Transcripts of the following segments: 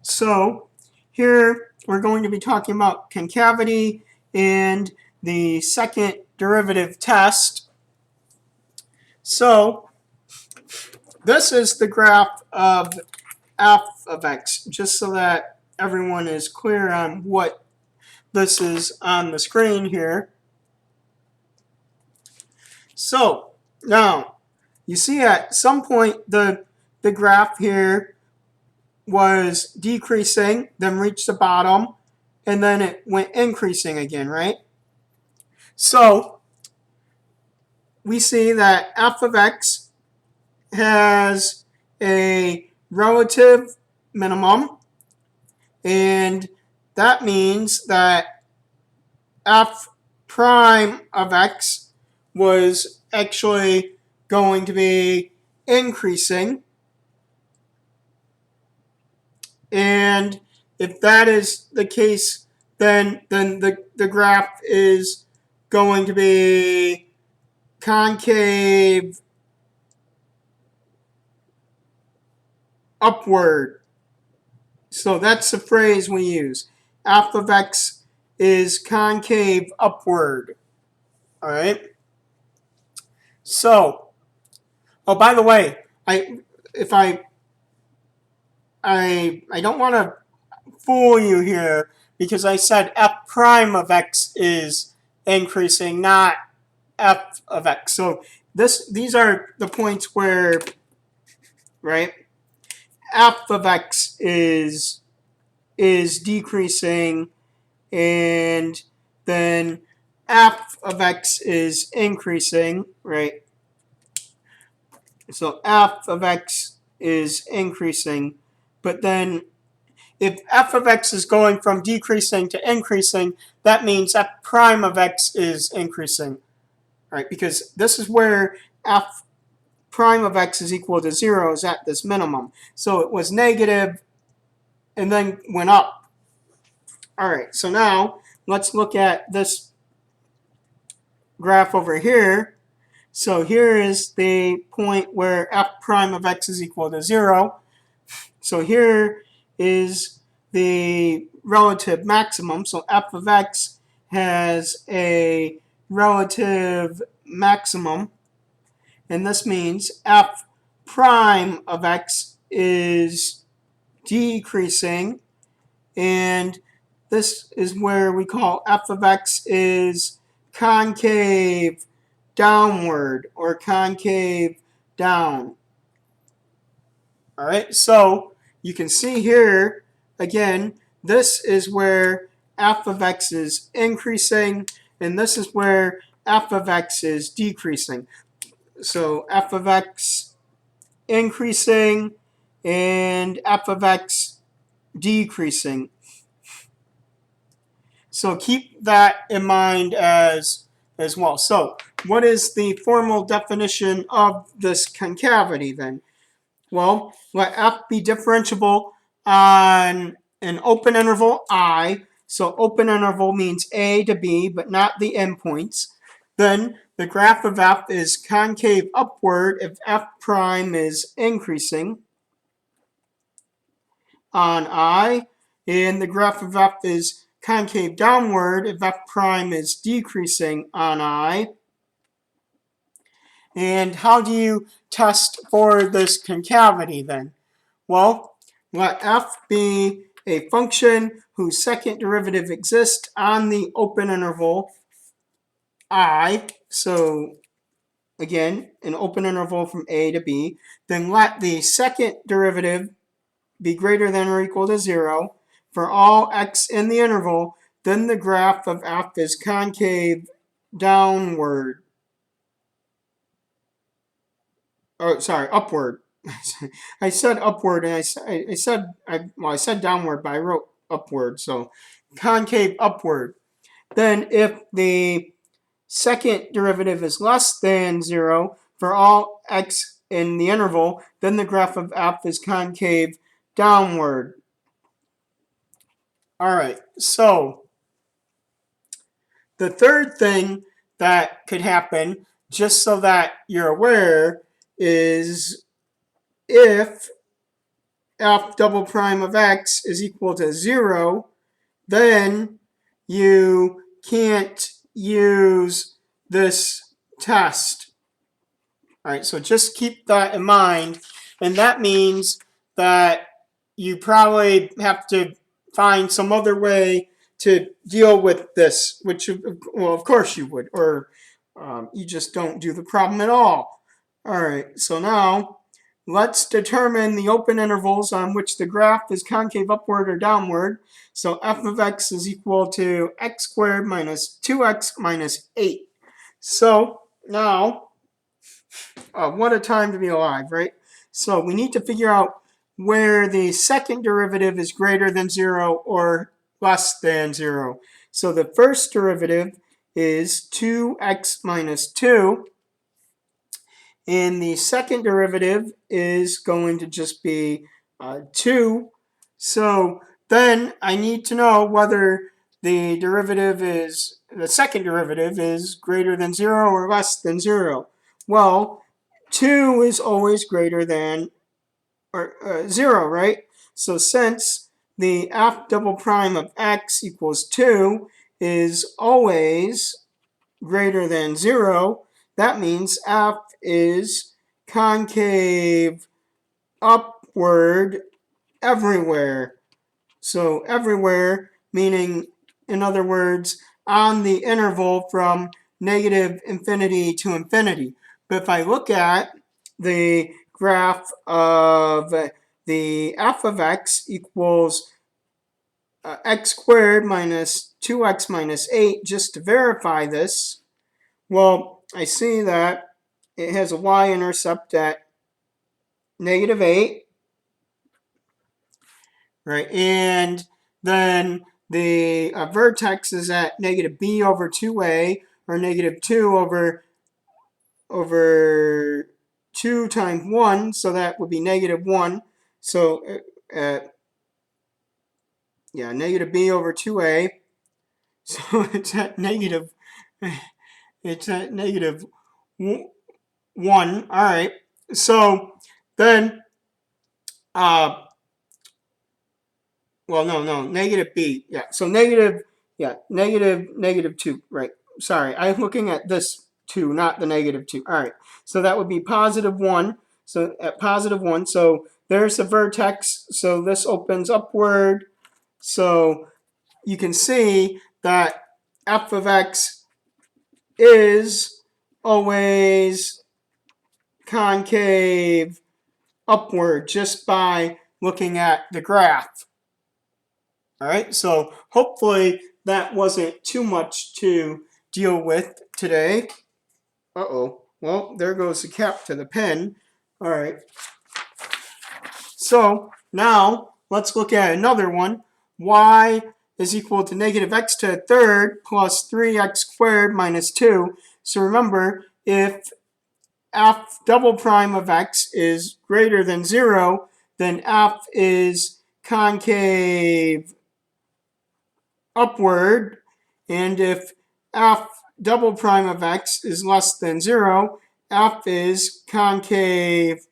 So here we're going to be talking about concavity and the second derivative test. So this is the graph of f of x, just so that everyone is clear on what this is on the screen here. So now you see at some point the graph here was decreasing, then reached the bottom, and then it went increasing again, right? So we see that f of x has a relative minimum, and that means that f prime of x was actually going to be increasing. And if that is the case, then the graph is going to be concave upward. So that's the phrase we use. F of x is concave upward. All right. So, oh, by the way, I don't want to fool you here, because I said f prime of x is increasing, not f of x. So these are the points where, right, f of x is decreasing, and then f of x is increasing, right? So f of x is increasing, but then if f of x is going from decreasing to increasing, that means f prime of x is increasing, right? Because this is where f prime of x is equal to 0 is at this minimum. So it was negative and then went up. All right, so now let's look at this graph over here. So here is the point where f prime of x is equal to 0. So here is the relative maximum. So f of x has a relative maximum, and this means f prime of x is decreasing, and this is where we call f of x is concave downward or concave down. All right, so you can see here, again, this is where f of x is increasing, and this is where f of x is decreasing. So f of x increasing and f of x decreasing. So keep that in mind as well. So what is the formal definition of this concavity then? Well, let f be differentiable on an open interval I. So open interval means a to b, but not the endpoints. Then the graph of f is concave upward if f prime is increasing on I, and the graph of f is concave downward if f prime is decreasing on I. And how do you test for this concavity then? Well, let f be a function whose second derivative exists on the open interval I. So again, an open interval from a to b. Then let the second derivative be greater than or equal to 0 for all x in the interval. Then the graph of f is concave downward. Oh, sorry, upward. I said upward, and I said downward, but I wrote upward. So concave upward. Then if the second derivative is less than 0 for all x in the interval, then the graph of f is concave downward. All right, so the third thing that could happen, just so that you're aware, is if f double prime of x is equal to 0, then you can't use this test. All right, so just keep that in mind. And that means that you probably have to find some other way to deal with this, which, well, of course you would, or you just don't do the problem at all. All right, so now let's determine the open intervals on which the graph is concave upward or downward. So f of x is equal to x squared minus 2x minus 8. So now, what a time to be alive, right? So we need to figure out where the second derivative is greater than 0 or less than 0. So the first derivative is 2x minus 2. And the second derivative is going to just be 2. So then I need to know whether the second derivative is greater than 0 or less than 0. Well, 2 is always greater than 0, right? So since the f double prime of x equals 2 is always greater than 0, that means f is concave upward everywhere. So everywhere, meaning, in other words, on the interval from negative infinity to infinity. But if I look at the graph of the f of x equals x squared minus 2x minus 8, just to verify this, well, I see that it has a y-intercept at negative 8, right? And then the vertex is at negative b over 2a, or negative 2 over 2 times 1, so that would be negative 1. So, yeah, negative b over 2a. So it's at negative 1. All right. So then, well, no, negative b. Yeah, so negative 2, right? Sorry, I'm looking at this 2, not the negative 2. All right, so that would be positive 1. So at positive 1, so there's the vertex. So this opens upward. So you can see that f of x is always concave upward just by looking at the graph. All right, so hopefully that wasn't too much to deal with today. Uh-oh, well, there goes the cap to the pen. All right, so now let's look at another one. Y is equal to negative x to the third plus 3x squared minus 2. So remember, if f double prime of x is greater than 0, then f is concave upward, and if f double prime of x is less than 0, f is concave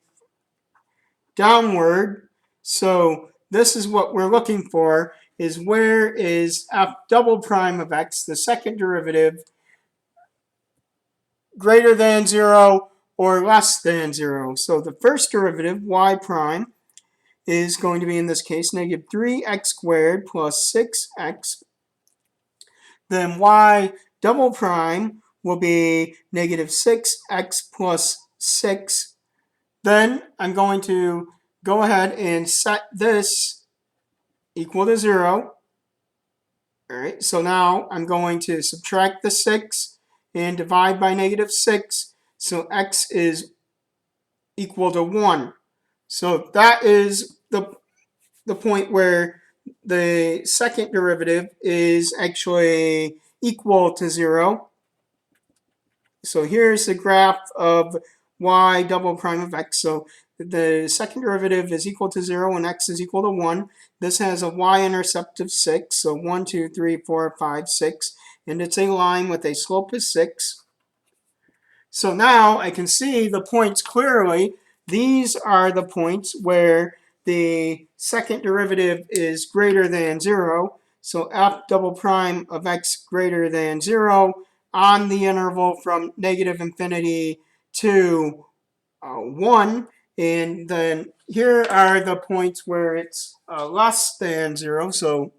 downward. So this is what we're looking for, is where is f double prime of x, the second derivative, greater than 0 or less than 0. So the first derivative, y prime, is going to be, in this case, negative 3x squared plus 6x. Then y double prime will be negative 6x plus 6. Then I'm going to go ahead and set this equal to 0. All right, so now I'm going to subtract the 6 and divide by negative 6. So x is equal to 1. So that is the point where the second derivative is actually equal to 0. So here's the graph of y double prime of x. So the second derivative is equal to 0 and x is equal to 1. This has a y-intercept of 6. So 1, 2, 3, 4, 5, 6. And it's a line with a slope of 6. So now I can see the points clearly. These are the points where the second derivative is greater than 0. So f double prime of x greater than 0 on the interval from negative infinity to 1. And then here are the points where it's less than 0. So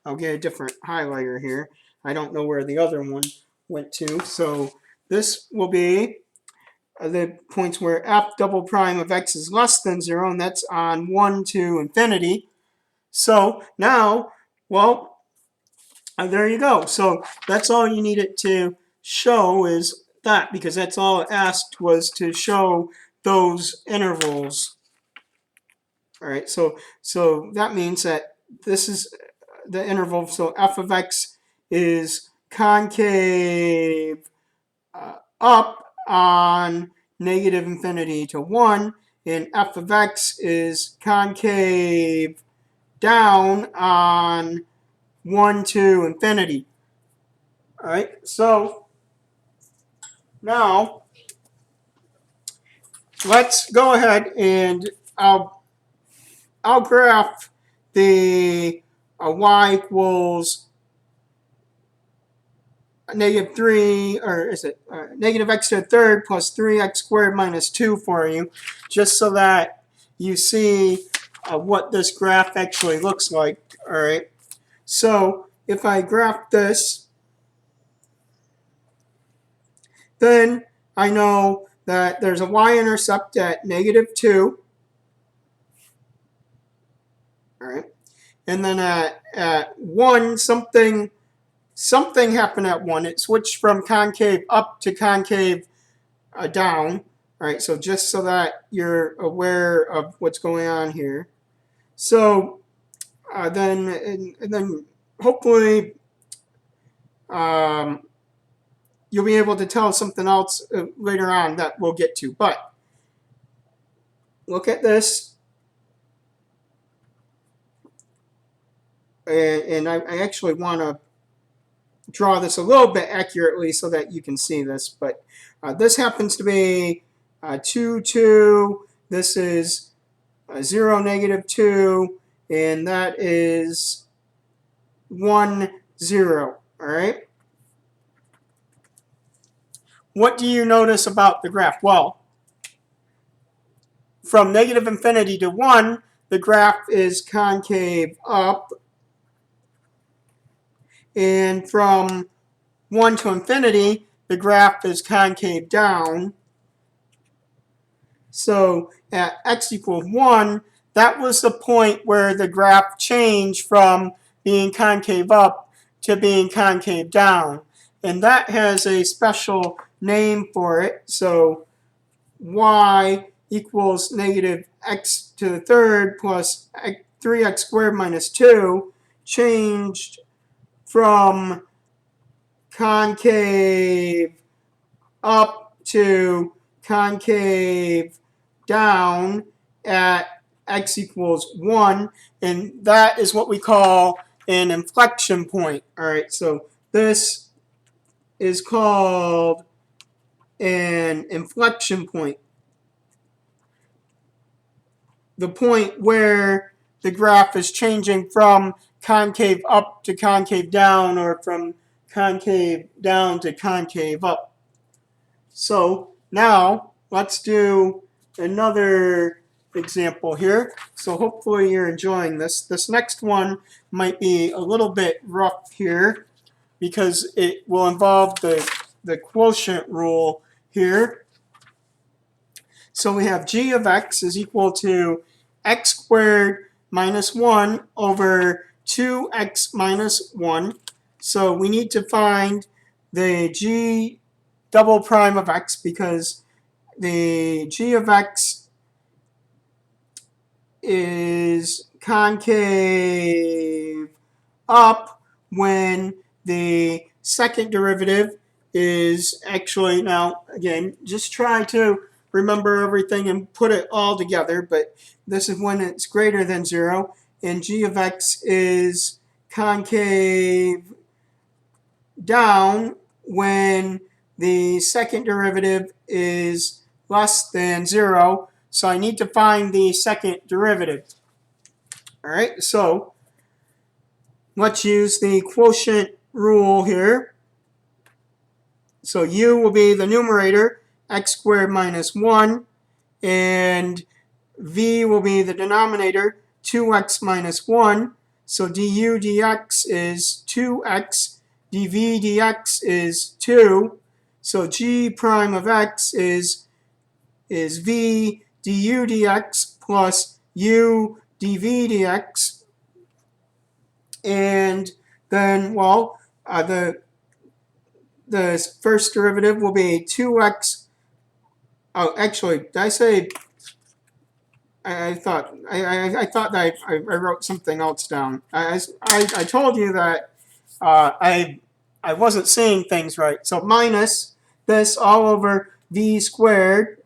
I'll get a different highlighter here. I don't know where the other one went to. So this will be the points where f double prime of x is less than 0, and that's on 1 to infinity. So now, well, there you go. So that's all you needed to show is that, because that's all it asked was to show those intervals. All right, so that means that this is the interval. So f of x is concave up on negative infinity to 1, and f of x is concave down on 1 to infinity. All right, so now let's go ahead and I'll graph the y equals negative 3, or is it negative x to the third plus 3x squared minus 2 for you, just so that you see what this graph actually looks like. All right, so if I graph this, then I know that there's a y-intercept at negative 2. All right, and then at 1, something happened at 1. It switched from concave up to concave down. All right, so just so that you're aware of what's going on here. So then hopefully you'll be able to tell something else later on that we'll get to. But look at this. And I actually want to draw this a little bit accurately so that you can see this. But this happens to be 2, 2. This is 0, negative 2. And that is 1, 0. All right. What do you notice about the graph? Well, from negative infinity to 1, the graph is concave up. And from 1 to infinity, the graph is concave down. So at x equals 1, that was the point where the graph changed from being concave up to being concave down. And that has a special name for it. So y equals negative x to the third plus 3x squared minus 2 changed from concave up to concave down at x equals 1, and that is what we call an inflection point. All right, so this is called an inflection point. The point where the graph is changing from concave up to concave down, or from concave down to concave up. So now let's do another example here. So hopefully you're enjoying this. This next one might be a little bit rough here because it will involve the quotient rule here. So we have g of x is equal to x squared minus 1 over 2x minus 1. So we need to find the g double prime of x, because the g of x is concave up when the second derivative is actually, now again, just try to remember everything and put it all together, but this is when it's greater than 0, and g of x is concave down when the second derivative is less than 0. So I need to find the second derivative. All right, so let's use the quotient rule here. So u will be the numerator, x squared minus 1, and v will be the denominator, 2x minus 1. So du dx is 2x, dv dx is 2. So g prime of x is v du dx plus u dv dx. And then, well, the first derivative will be 2x. Oh, actually, did I say? I thought that I wrote something else down. I told you that I wasn't seeing things right. So minus this all over v squared.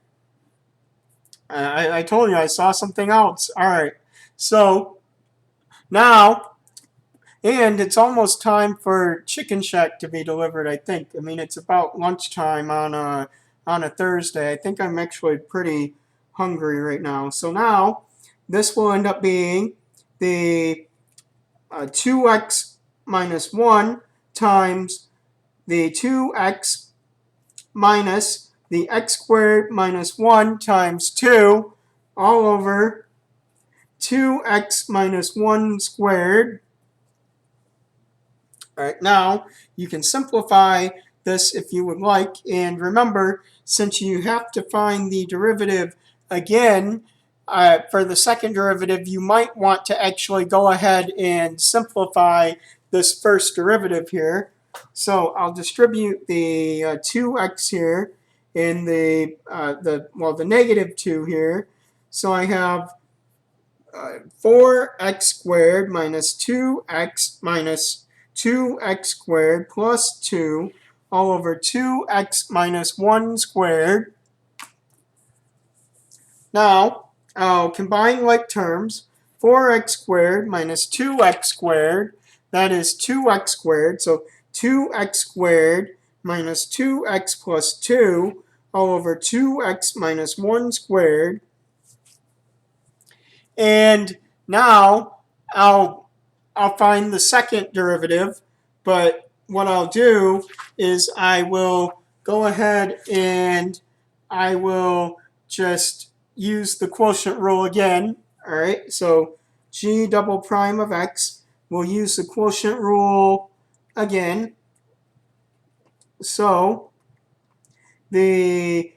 I told you I saw something else. All right. So now, and it's almost time for Chicken Shack to be delivered, I think. I mean, it's about lunchtime on a Thursday. I think I'm actually pretty hungry right now. So now, this will end up being the 2x minus 1 times the 2x minus the x squared minus 1 times 2 all over 2x minus 1 squared. All right, now you can simplify this if you would like, and remember, since you have to find the derivative again for the second derivative, you might want to actually go ahead and simplify this first derivative here. So I'll distribute the 2x here in the negative 2 here. So I have 4x squared minus 2x minus 2x squared plus 2 all over 2x minus 1 squared. Now, I'll combine like terms. 4x squared minus 2x squared, that is 2x squared. So 2x squared minus 2x plus 2 all over 2x minus 1 squared. And now I'll find the second derivative, but what I'll do is I will go ahead and I will just use the quotient rule again. All right, so g double prime of x, we'll use the quotient rule again. So the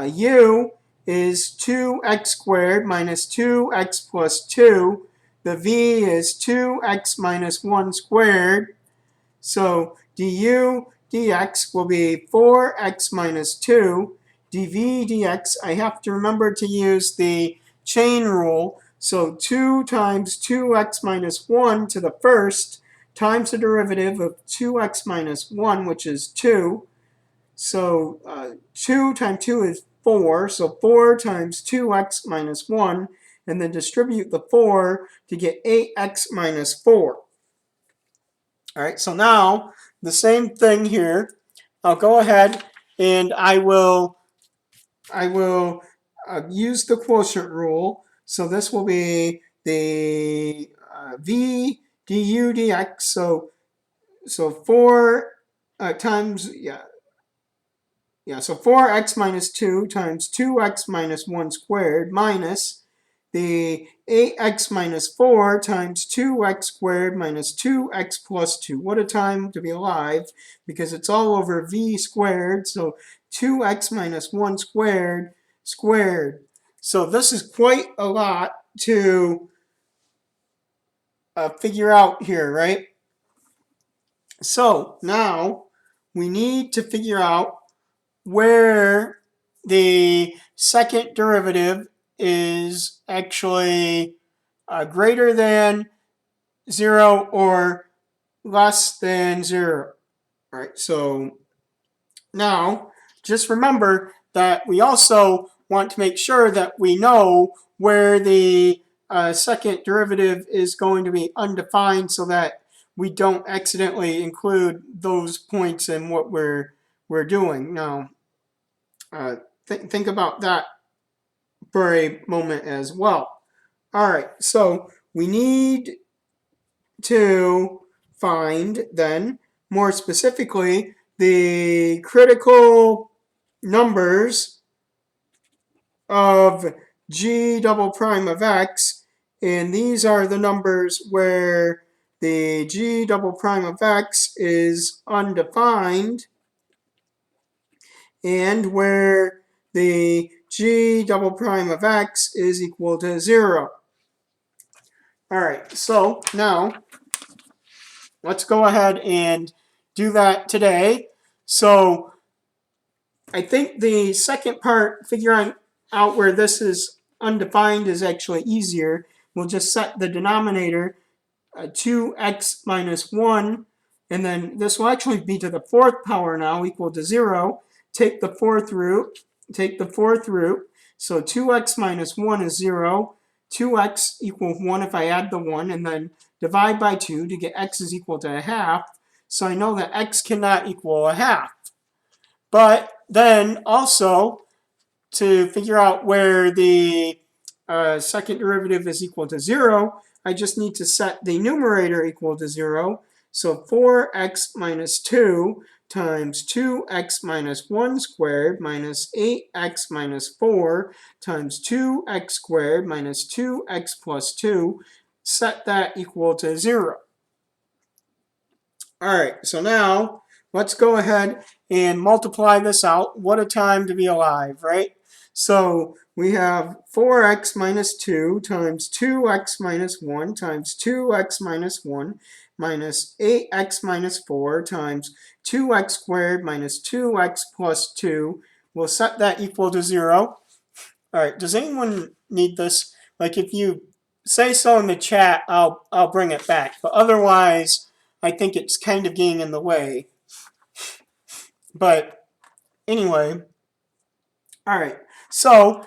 u is 2x squared minus 2x plus 2. The v is 2x minus 1 squared. So du dx will be 4x minus 2. dv dx, I have to remember to use the chain rule. So 2 times 2x minus 1 to the first times the derivative of 2x minus 1, which is 2. So 2 times 2 is 4, so 4 times 2x minus 1, and then distribute the 4 to get 8x minus 4. All right, so now the same thing here. I'll go ahead and I will use the quotient rule. So this will be the v du dx. So 4 times, so 4x minus 2 times 2x minus 1 squared minus the 8x minus 4 times 2x squared minus 2x plus 2. What a time to be alive, because it's all over v squared. So 2x minus 1 squared squared. So this is quite a lot to figure out here, right? So now we need to figure out where the second derivative is actually greater than 0 or less than 0. All right, so now just remember that we also want to make sure that we know where the second derivative is going to be undefined, so that we don't accidentally include those points in what we're doing. Now, think about that for a moment as well. All right, so we need to find then, more specifically, the critical numbers of g double prime of x, and these are the numbers where the g double prime of x is undefined and where the g double prime of x is equal to 0. All right, so now let's go ahead and do that today. So I think the second part, figuring out where this is undefined, is actually easier. We'll just set the denominator 2x minus 1, and then this will actually be to the fourth power now, equal to 0. Take the fourth root, so 2x minus 1 is 0. 2x equals 1 if I add the 1, and then divide by 2 to get x is equal to a half. So I know that x cannot equal a half. But then also, to figure out where the second derivative is equal to 0, I just need to set the numerator equal to 0. So 4x minus 2 times 2x minus 1 squared minus 8x minus 4 times 2x squared minus 2x plus 2, set that equal to 0. All right, so now let's go ahead and multiply this out. What a time to be alive, right? So we have 4x minus 2 times 2x minus 1 times 2x minus 1 minus 8x minus 4 times 2x squared minus 2x plus 2. We'll set that equal to 0. All right, does anyone need this? Like, if you say so in the chat, I'll bring it back. But otherwise, I think it's kind of getting in the way. But anyway, all right. So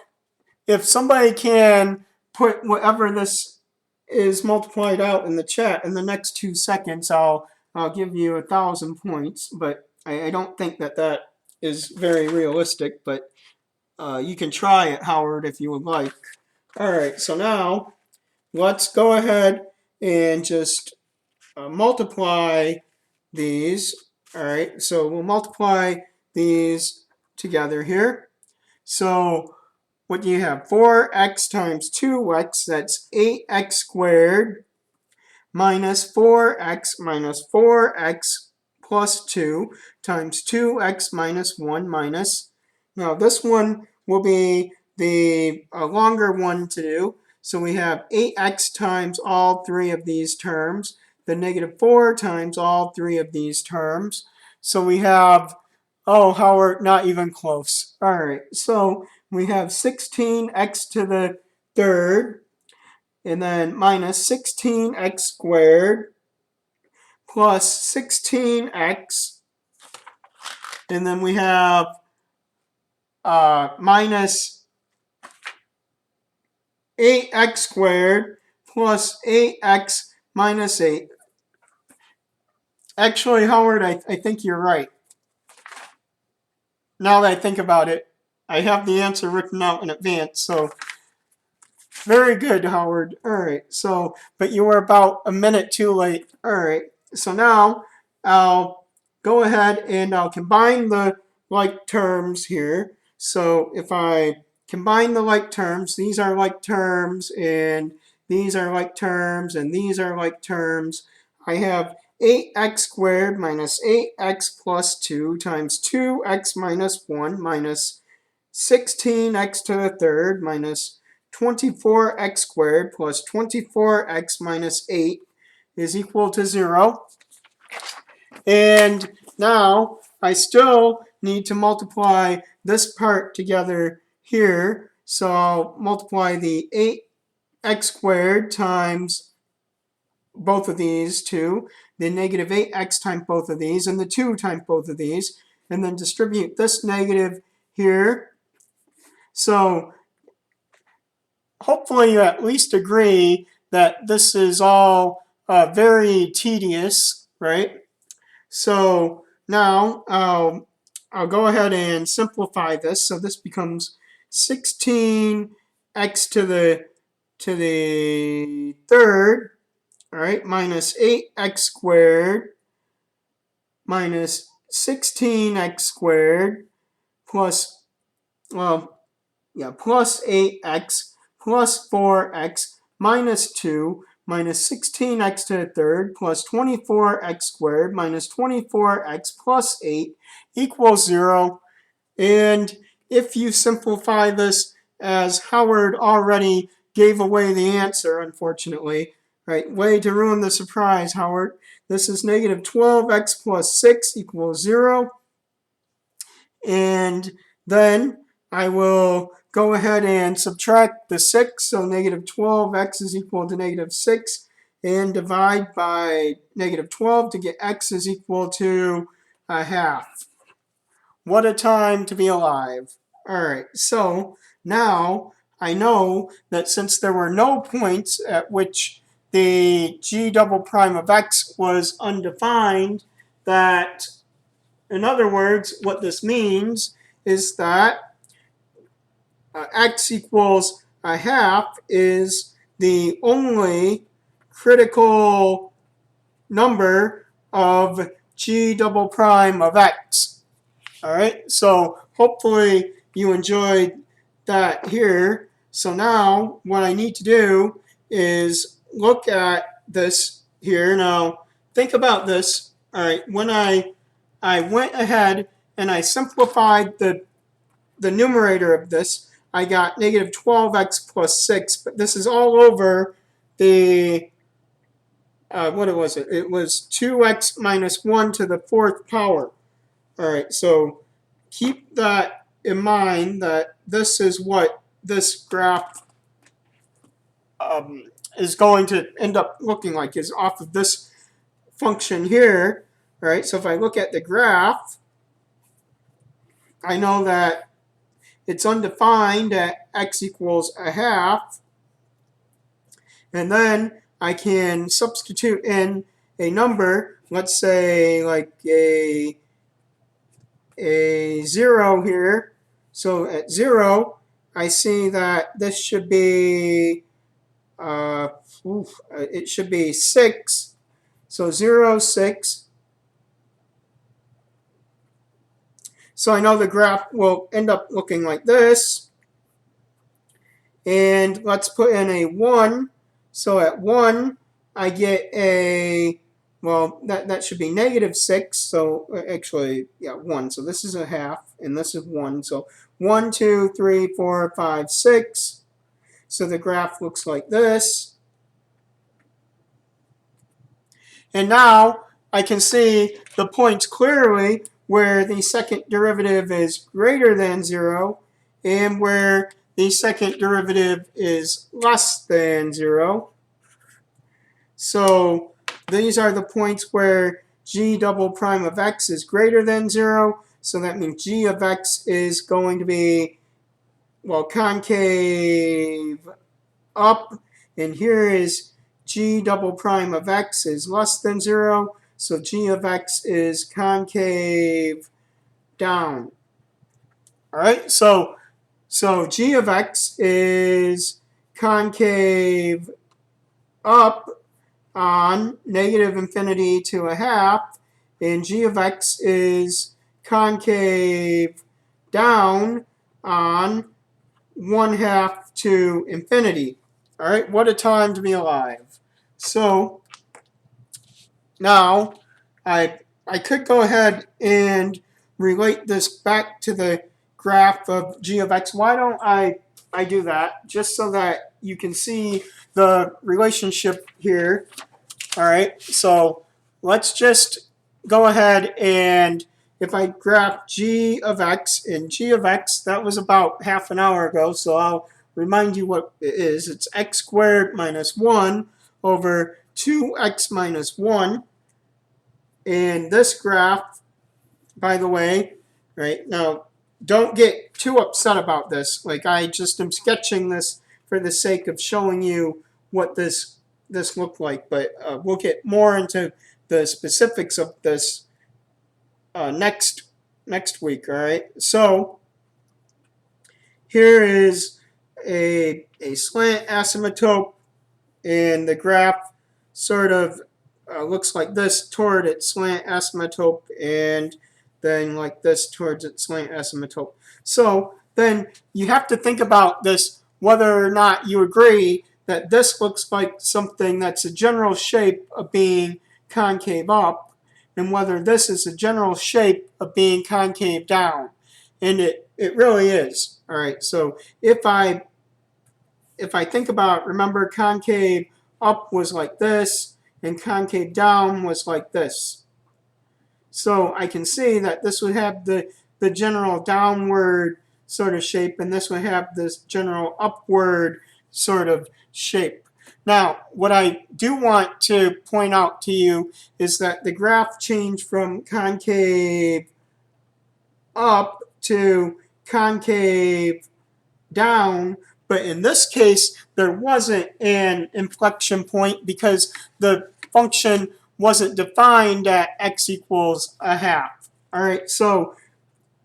if somebody can put whatever this is multiplied out in the chat in the next 2 seconds, I'll give you 1,000 points. But I don't think that is very realistic. But you can try it, Howard, if you would like. All right. So now let's go ahead and just multiply these. All right, so we'll multiply these together here. So what do you have? 4x times 2x, that's 8x squared minus 4x plus 2 times 2x minus 1 minus. Now this one will be the longer one to do. So we have 8x times all three of these terms, the negative 4 times all three of these terms. So we have, oh, Howard, not even close. All right, so we have 16x to the third, and then minus 16x squared plus 16x, and then we have minus 8x squared plus 8x minus 8. Actually, Howard, I think you're right. Now that I think about it, I have the answer written out in advance, so very good, Howard. All right, so, but you were about a minute too late. All right, so now I'll go ahead and I'll combine the like terms here. So if I combine the like terms, these are like terms, and these are like terms, and these are like terms. I have 8x squared minus 8x plus 2 times 2x minus 1 minus 16x to the third minus 24x squared plus 24x minus 8 is equal to 0. And now I still need to multiply this part together here. So I'll multiply the 8x squared times both of these two, the negative 8x times both of these, and the 2 times both of these, and then distribute this negative here. So hopefully you at least agree that this is all very tedious, right? So now I'll go ahead and simplify this. So this becomes 16x to the to the third, all right, minus 8x squared minus 16x squared plus, well, yeah, plus 8x plus 4x minus 2 minus 16x to the third plus 24x squared minus 24x plus 8 equals 0. And if you simplify this, as Howard already gave away the answer, unfortunately, right? Way to ruin the surprise, Howard. This is negative 12x plus 6 equals 0. And then I will go ahead and subtract the 6. So negative 12x is equal to negative 6. And divide by negative 12 to get x is equal to a half. What a time to be alive. All right, so now I know that since there were no points at which the g double prime of x was undefined, that, in other words, what this means is that x equals a half is the only critical number of g double prime of x. All right, so hopefully you enjoyed that here. So now what I need to do is look at this here. Now think about this. All right, when I went ahead and I simplified the numerator of this, I got negative 12x plus 6, but this is all over the, what was it? It was 2x minus 1 to the 4th power. All right, so keep that in mind, that this is what this graph is going to end up looking like, is off of this function here. All right, so if I look at the graph, I know that it's undefined at x equals a half. And then I can substitute in a number, let's say like a 0 here. So at 0, I see that this should be, it should be 6. So 0, 6. So I know the graph will end up looking like this. And let's put in a 1. So at 1, I get a, well, that should be negative 6. So actually, yeah, 1. So this is a half, and this is 1. So 1, 2, 3, 4, 5, 6. So the graph looks like this. And now I can see the points clearly where the second derivative is greater than 0 and where the second derivative is less than 0. So these are the points where g double prime of x is greater than 0. So that means g of x is going to be, well, concave up. And here is g double prime of x is less than 0. So g of x is concave down. All right, so g of x is concave up on negative infinity to a half, and g of x is concave down on 1/2 to infinity. All right, what a time to be alive. So now I could go ahead and relate this back to the graph of g of x. Why don't I do that, just so that you can see the relationship here. All right, so let's just go ahead and, if I graph g of x, and g of x, that was about half an hour ago, so I'll remind you what it is. It's x squared minus 1 over 2x minus 1. And this graph, by the way, right, now don't get too upset about this. Like, I just am sketching this for the sake of showing you what this looked like. But we'll get more into the specifics of this next week, all right? So here is a slant asymptote, and the graph sort of looks like this toward its slant asymptote, and then like this towards its slant asymptote. So then you have to think about this, whether or not you agree that this looks like something that's a general shape of being concave up, and whether this is a general shape of being concave down. And it really is. All right, so if I think about, remember, concave up was like this, and concave down was like this. So I can see that this would have the general downward sort of shape, and this would have this general upward sort of shape. Now, what I do want to point out to you is that the graph changed from concave up to concave down, but in this case, there wasn't an inflection point because the function wasn't defined at x equals a half. All right, so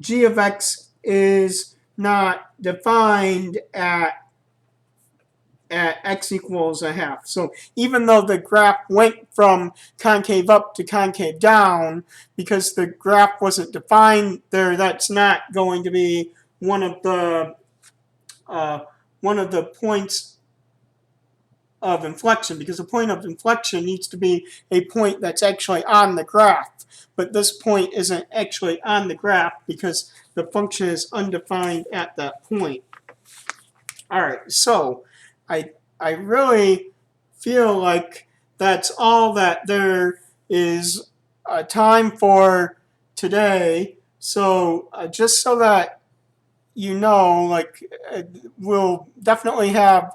g of x is not defined at x equals a half. So even though the graph went from concave up to concave down, because the graph wasn't defined there, that's not going to be one of the points of inflection, because the point of inflection needs to be a point that's actually on the graph. But this point isn't actually on the graph because the function is undefined at that point. All right, so I really feel like that's all that there is time for today. So just so that you know, like, we'll definitely have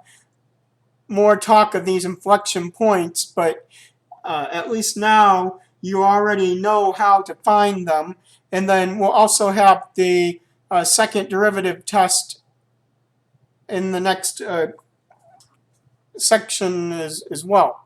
more talk of these inflection points, but at least now you already know how to find them. And then we'll also have the second derivative test in the next section as well.